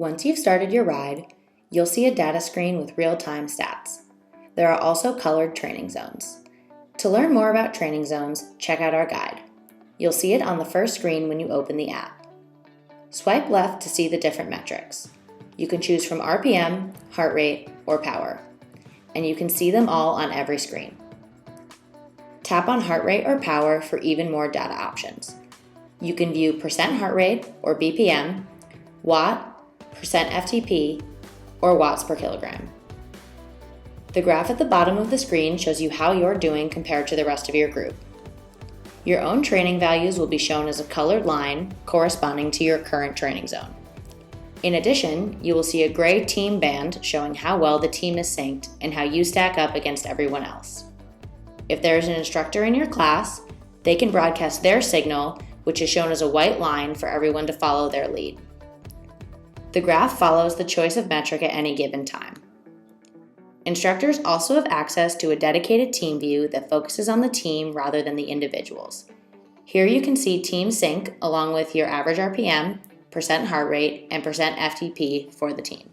Once you've started your ride, you'll see a data screen with real-time stats. There are also colored training zones. To learn more about training zones, check out our guide. You'll see it on the first screen when you open the app. Swipe left to see the different metrics. You can choose from RPM, heart rate, or power, and you can see them all on every screen. Tap on heart rate or power for even more data options. You can view percent heart rate or BPM, watt, percent FTP, or watts per kilogram. The graph at the bottom of the screen shows you how you're doing compared to the rest of your group. Your own training values will be shown as a colored line corresponding to your current training zone. In addition, you will see a gray team band showing how well the team is synced and how you stack up against everyone else. If there is an instructor in your class, they can broadcast their signal, which is shown as a white line for everyone to follow their lead. The graph follows the choice of metric at any given time. Instructors also have access to a dedicated team view that focuses on the team rather than the individuals. Here you can see team sync along with your average RPM, percent heart rate, and percent FTP for the team.